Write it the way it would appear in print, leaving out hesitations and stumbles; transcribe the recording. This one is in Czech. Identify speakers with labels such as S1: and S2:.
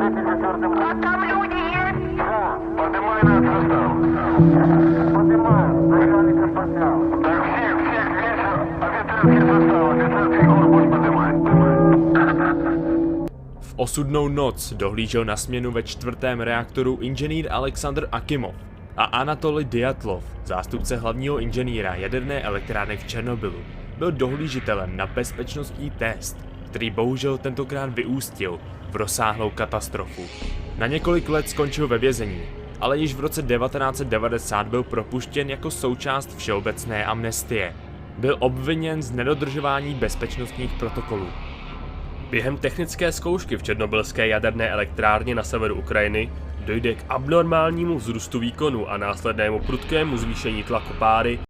S1: А там люди есть?
S2: Да, поднимай нас состав.
S1: Поднимаем, начальника состава.
S2: Так, всех, весь офицерский состав, офицерский корпус поднимай.
S3: V osudnou noc dohlížel na směnu ve 4. reaktoru inženýr Alexandr Akimov a Anatolij Dyatlov, zástupce hlavního inženýra jaderné elektrárny v Černobylu, byl dohlížitelem na bezpečnostní test, který bohužel tentokrát vyústil v rozsáhlou katastrofu. Na několik let skončil ve vězení, ale již v roce 1990 byl propuštěn jako součást všeobecné amnestie. Byl obviněn z nedodržování bezpečnostních protokolů.
S4: Během technické zkoušky v černobylské jaderné elektrárně na severu Ukrajiny dojde k abnormálnímu vzrůstu výkonu a následnému prudkému zvýšení tlaku páry